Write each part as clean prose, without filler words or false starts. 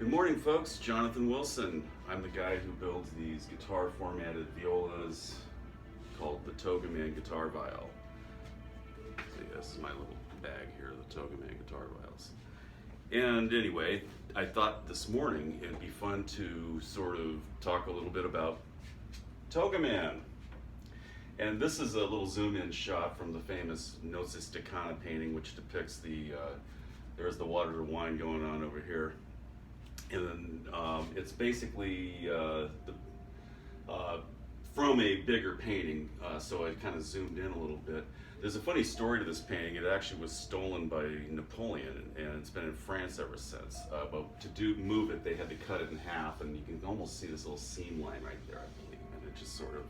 Good morning, folks. Jonathan Wilson. I'm the guy who builds these guitar formatted violas called the TogaMan GuitarViol. See, this is my little bag here, the TogaMan GuitarViols. And anyway, I thought this morning it'd be fun to sort of talk a little bit about TogaMan. And this is a little zoom-in shot from the famous Noces de Cana painting, which depicts there's the water to wine going on over here. And then it's basically from a bigger painting, so I kind of zoomed in a little bit. There's a funny story to this painting. It actually was stolen by Napoleon, and it's been in France ever since. But to move it, they had to cut it in half, and you can almost see this little seam line right there, I believe. And it just sort of,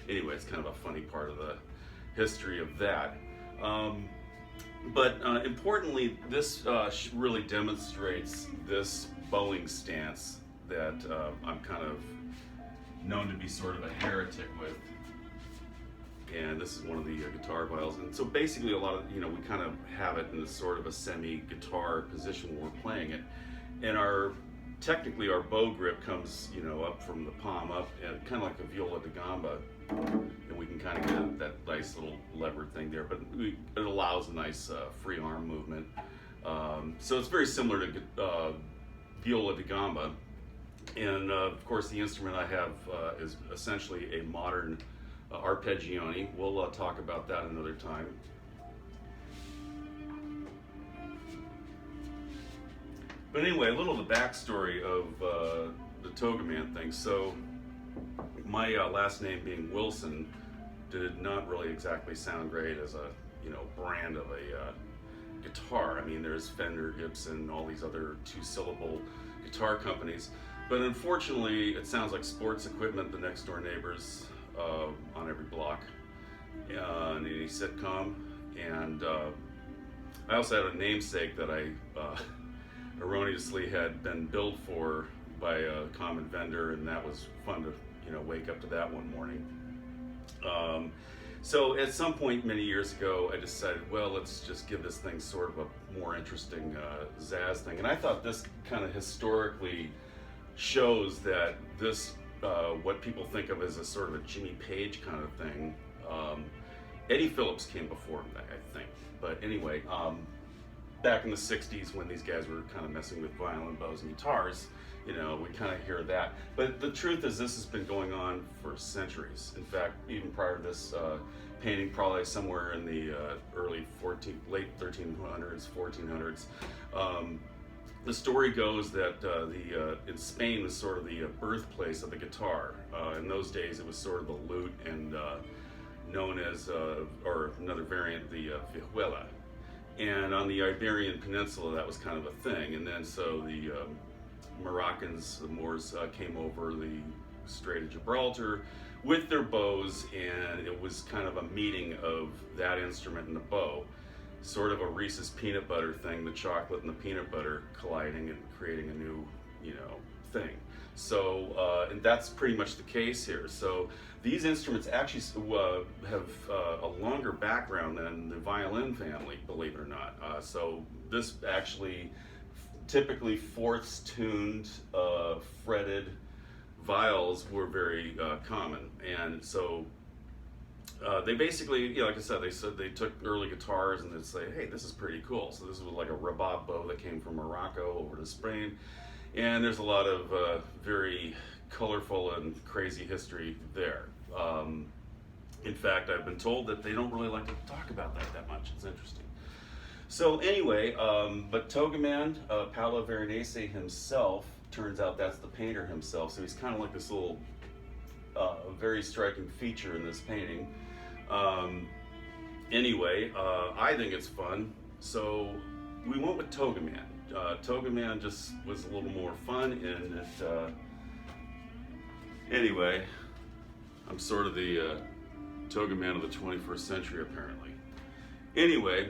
anyway, it's kind of a funny part of the history of that. But importantly, this really demonstrates this bowing stance that I'm kind of known to be sort of a heretic with. And this is one of the GuitarViols. And so basically a lot of, we kind of have it in a sort of a semi-guitar position when we're playing it. And technically our bow grip comes, up from the palm up, and kind of like a viola da gamba. And we can kind of get that nice little levered thing there, but it allows a nice free arm movement. So it's very similar to viola da gamba. And of course the instrument I have is essentially a modern arpeggione. We'll talk about that another time. But anyway, a little of the backstory of the TogaMan thing. So my last name being Wilson did not really exactly sound great as a brand of a guitar. I mean, there's Fender, Gibson, all these other two-syllable guitar companies, but unfortunately it sounds like sports equipment, the next door neighbors on every block, in any sitcom. And I also had a namesake that I erroneously had been billed for by a common vendor, and that was fun to wake up to that one morning. So at some point many years ago, I decided, well, let's just give this thing sort of a more interesting zazz thing. And I thought this kind of historically shows that this, what people think of as a sort of a Jimmy Page kind of thing. Eddie Phillips came before him, I think. But anyway, back in the 60s when these guys were kind of messing with violin, bows, and guitars, we kind of hear that. But the truth is this has been going on for centuries. In fact, even prior to this painting, probably somewhere in the late 1300s, 1400s, the story goes that in Spain was sort of the birthplace of the guitar. In those days it was sort of the lute and known as, or another variant, the vihuela. And on the Iberian Peninsula, that was kind of a thing. And then so the Moroccans, the Moors, came over the Strait of Gibraltar with their bows, and it was kind of a meeting of that instrument and the bow. Sort of a Reese's peanut butter thing, the chocolate and the peanut butter colliding and creating a new, thing. So, and that's pretty much the case here. So these instruments actually have a longer background than the violin family, believe it or not. So this actually, typically fourths tuned, fretted viols were very common. And so they basically, like I said, they took early guitars and they'd say, hey, this is pretty cool. So this was like a rabat bow that came from Morocco over to Spain. And there's a lot of very colorful and crazy history there. In fact, I've been told that they don't really like to talk about that much. It's interesting. So anyway, but TogaMan, Paolo Veronese himself, turns out that's the painter himself. So he's kind of like this little, very striking feature in this painting. Anyway, I think it's fun. So we went with TogaMan. TogaMan just was a little more fun, and anyway, I'm sort of the TogaMan of the 21st century, apparently. Anyway,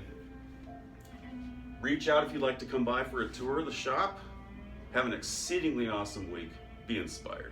reach out if you'd like to come by for a tour of the shop. Have an exceedingly awesome week. Be inspired.